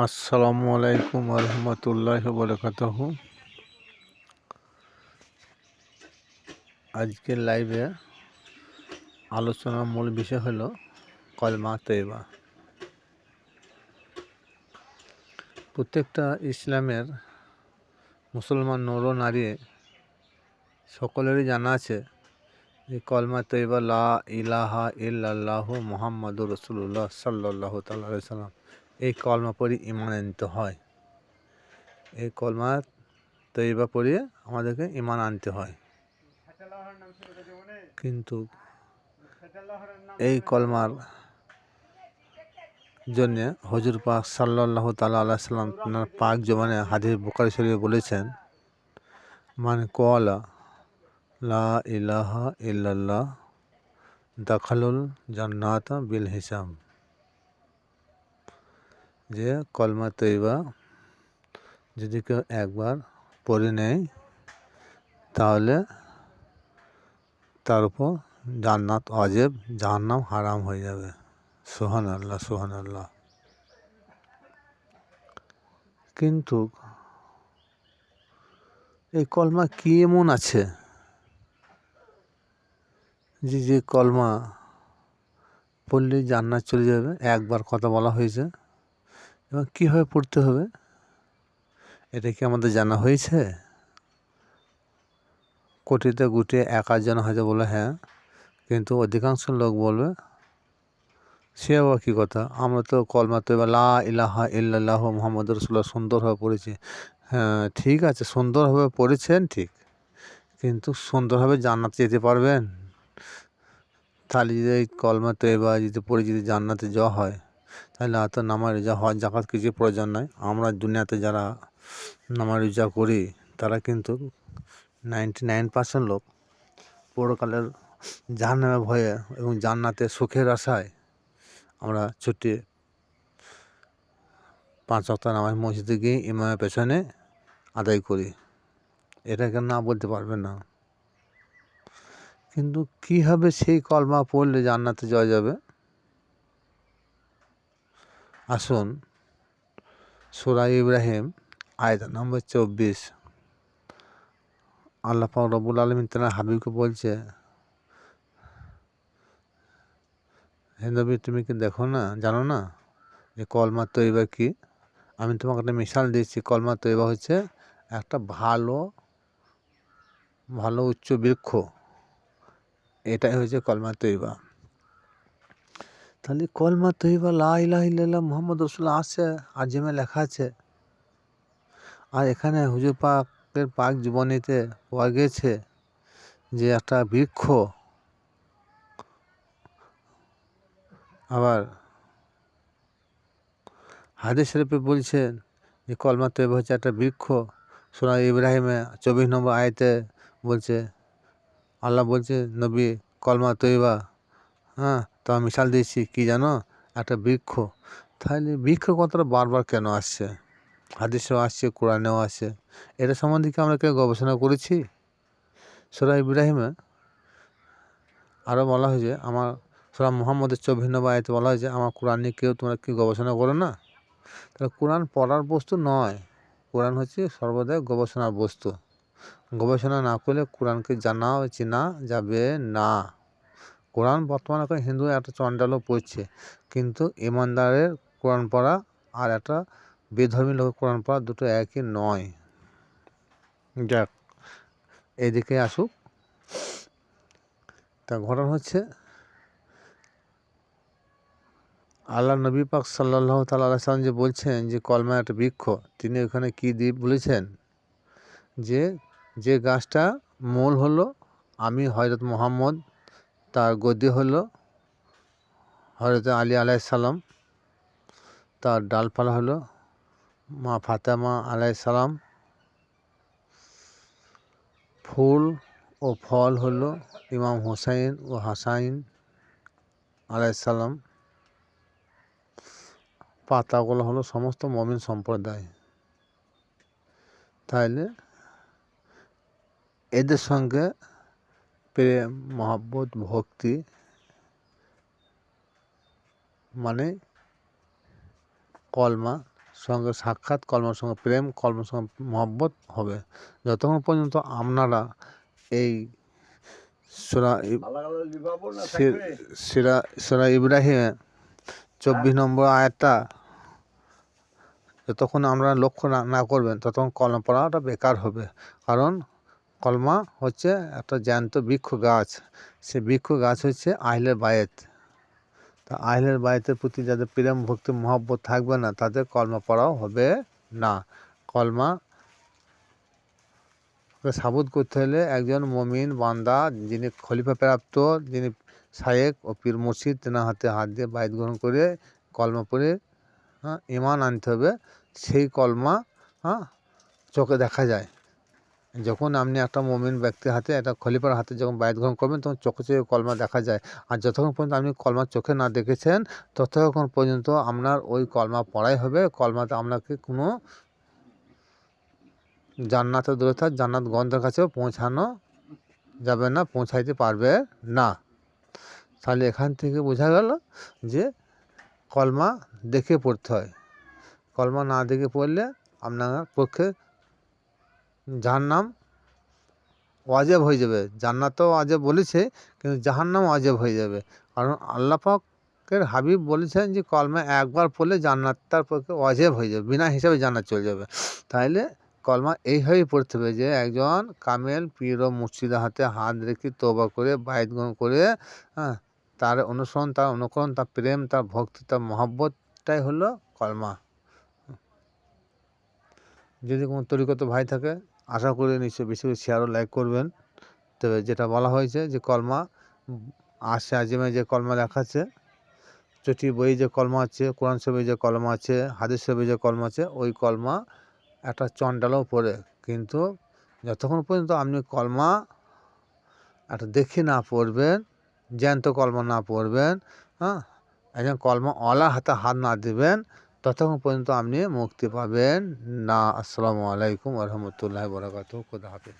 আসসালামু আলাইকুম রহমতুল্লাহ বরকাতহু। আজকের লাইভে আলোচনার মূল বিষয় হলো কলমা তৈবা। প্রত্যেকটা ইসলামের মুসলমান নর নারী সকলেরই জানা আছে যে কলমা তৈবা লা ইলাহা ইল্লাল্লাহু মুহাম্মাদুর রাসূলুল্লাহ সাল্লাল্লাহু তাআলা আলাইহি সাল্লাম, এই কলমা পড়ে ঈমান আনতে হয়। এই কলমা তৈবা পড়ে আমাদেরকে ঈমান আনতে হয়। কিন্তু এই কলমার জন্য হুজুর পাক সাল্লাল্লাহু তাআলা আলাইহি সাল্লাম তার পাক জবানে হাদিস বুখারী শরীফে বলেছেন, মান ক্বালা লা ইলাহা ইল্লাল্লাহ দাখালুল জান্নাতা বিল হিসাব, যে কলমা তৈবা যদি কেউ একবার পড়ে নেয় তাহলে তার উপর জান্নাত ওয়াজিব, জাহান্নাম হারাম হয়ে যাবে। সুবহানাল্লাহ সুবহানাল্লাহ। কিন্তু এই কলমা কি এমন আছে যে কলমা পড়লে জান্নাত চলে যাবে? একবার কথা বলা হয়েছে, এবং কীভাবে পড়তে হবে এটা কি আমাদের জানা হয়েছে? কোটিতে গুটিয়ে এক আধজন হয়তো বলে হ্যাঁ, কিন্তু অধিকাংশ লোক বলবে সে আবার কী কথা, আমরা তো কলমা তৈবা লা ইলাহা ইল্লাল্লাহু মুহাম্মাদুর রাসূলুল্লাহ সুন্দরভাবে পড়েছি। হ্যাঁ ঠিক আছে, সুন্দরভাবে পড়েছেন ঠিক, কিন্তু সুন্দরভাবে জান্নাতে যেতে পারবেন? তাহলে যদি এই কলমা তৈবা যদি পড়ে যদি জান্নাতে যাওয়া হয়, তাহলে আর তো নামাজ রোজা হজ যাকাত কিছু প্রয়োজন নয়। আমরা দুনিয়াতে যারা নামাজ রোজা করি তারা কিন্তু 99% লোক পরকালের জাহান্নামের ভয়ে এবং জান্নাতে সুখের আশায় আমরা ছুটে 5 ওয়াক্ত নামাজ মসজিদে গিয়ে ইমামের পেছনে আদায় করি। এটাকে না বলতে পারবে না। কিন্তু কীভাবে সেই কলমা পড়লে জান্নাতে যাওয়া যাবে? আসুন সূরা ইব্রাহিম আয়াত নম্বর 24, আল্লাহ পাক রব্বুল আলামিন তার হাবিবকে বলছে, হে নবী তুমি কি দেখো না, জানো না যে কলমা তৈবা কি? আমি তোমাকে একটা মিশাল দিচ্ছি। কলমা তৈবা হচ্ছে একটা ভালো উচ্চ বৃক্ষ, এটাই হচ্ছে কলমা তৈবা। তাহলে কলমা তৈবা লা ইলাহা ইল্লাল্লাহ মুহাম্মাদুর রাসূলুল্লাহ আছে, আজিমে লেখা আছে। আর এখানে হুজুর পাকের পাক জীবনীতে পাওয়া গেছে যে একটা বৃক্ষ। আবার হাদিস শরীফে বলছেন যে কলমা তৈবা হচ্ছে একটা বৃক্ষ। সূরা ইব্রাহিমে 24 নম্বর আয়াতে বলছে, আল্লাহ বলছে নবী কলমা তৈবা, হ্যাঁ তো আমি মিশাল দিয়েছি কি জানো, একটা বৃক্ষ। তাহলে বৃক্ষ কথাটা বারবার কেন আসছে? হাদিসেও আসছে, কোরআনেও আসছে। এটা সম্বন্ধে কি আমরা কেউ গবেষণা করেছি? সূরা ইব্রাহিমে আরও বলা হয়েছে, আমার সূরা মুহাম্মদের 24 নম্বর আয়াতে বলা হয়েছে, আমার কোরআন নিয়ে কেউ তোমরা কি গবেষণা করো না? তাহলে কোরআন পড়ার বস্তু নয়, কোরআন হচ্ছে সর্বদাই গবেষণার বস্তু। গবেষণা না করলে কোরআনকে জানা ও চেনা যাবে না। কোরআন বর্তমানে এখন হিন্দু একটা চণ্ডালও পড়ছে, কিন্তু ইমানদারের কোরআন পড়া আর একটা বেধর্মী লোকের কোরআন পড়া দুটো একই নয়। যাক, এদিকে আসুক। তা ঘটনা হচ্ছে আল্লাহ নবী পাক সাল্লাল্লাহু তাআলা আলাইহি সাল্লাম যে বলছেন যে কলমা একটা বৃক্ষ, তিনি ওখানে কী দিয়ে বলেছেন যে গাছটা মূল হলো আমি হযরত মুহাম্মদ, তার গদি হলো হযরত আলী আলাইহিস সালাম, তার ডালপালা হলো মা ফাতেমা আলাইহিস সালাম, ফুল ও ফল হলো ইমাম হুসাইন ও হাসাইন আলাইহিস সালাম, পাতাগুলো হলো সমস্ত মুমিন সম্প্রদায়। তাইলে এদের সঙ্গে প্রেম মহব্বত ভক্তি মানে কলমা সঙ্গে সাক্ষাৎ, কলমার সঙ্গে প্রেম, কলমার সঙ্গে মহব্বত হবে। যতক্ষণ পর্যন্ত আপনারা এই সূরা ইব্রাহিমে 24 নম্বর আয়াতটা যতক্ষণ আমরা লক্ষ্য না করবেন ততক্ষণ কলমা পড়াটা বেকার হবে। কারণ কলমা হচ্ছে একটা জ্যান্ত বৃক্ষ গাছ। সে বৃক্ষ গাছ হচ্ছে আহলে বায়েত। তা আহলে বায়েতের প্রতি যাদের প্রেম ভক্তি মহব্বত থাকবে না, তাদের কলমা পড়াও হবে না। কলমা সাবুত করতে হলে একজন মুমিন বান্দা, যিনি খলিফা প্রাপ্ত, যিনি শায়েক ও পীর মুর্শিদ, তেনার হাতে হাত দিয়ে বায়াত গ্রহণ করে কলমা পড়ে ঈমান আনতে হবে। সেই কলমা চোখে দেখা যায়। যখন আপনি একটা মুমিন ব্যক্তির হাতে, একটা খলিফার হাতে যখন বায়াত গ্রহণ করবেন, তখন চোখে চোখে কলমা দেখা যায়। আর যতক্ষণ পর্যন্ত আপনি কলমা চোখে না দেখেছেন, ততক্ষণ পর্যন্ত আপনার ওই কলমা পড়াই হবে। কলমাতে আপনাকে কোনো জান্নাতে দূরে থাক, জান্নাত গন্ধের কাছেও পৌঁছানো যাবে না, পৌঁছাইতে পারবে না। তাহলে এখান থেকে বোঝা গেল যে কলমা দেখে পড়তে হয়। কলমা না দেখে পড়লে আপনার পক্ষে জাহান্নাম ওয়াজিব হয়ে যাবে। জান্নাতও ওয়াজিব বলেছে, কিন্তু জাহান্নাম ওয়াজিব হয়ে যাবে। কারণ আল্লাহ পাকের হাবিব বলেছেন যে কলমা একবার পড়লে জান্নাত তার পক্ষে ওয়াজিব হয়ে যাবে, বিনা হিসাবে জান্নাত চলে যাবে। তাইলে কলমা এইভাবেই পড়তে হবে যে একজন কামেল পীর ও মুর্শিদের হাতে হাত রেখে তওবা করে বায়াত গ্রহণ করে তার অনুসরণ, তার অনুকরণ, তার প্রেম, তার ভক্তি, তার মহব্বতটাই হলো কলমা। যদি কোনো তরিকত ভাই থাকে, আশা করি নিশ্চয়ই বেশি বেশি শেয়ার ও লাইক করবেন। তবে যেটা বলা হয়েছে যে কলমা আসে আজিমে যে কলমা লেখা আছে, চটি বইয়ে যে কলমা আছে, কোরআন শরীফে যে কলমা আছে, হাদিস শরীফে যে কলমা আছে, ওই কলমা একটা চন্ডালও পড়ে। কিন্তু যতক্ষণ পর্যন্ত আপনি কলমা একটা দেখে না পড়বেন, জ্যান্ত কলমা না পড়বেন, একজন কলমা ওয়ালার হাতে হাত না দেবেন, ততক্ষণ পর্যন্ত আপনি মুক্তি পাবেন না। আসসালামু আলাইকুম ওয়া রাহমাতুল্লাহি ওয়া বারাকাতুহু। খোদা হাফেজ।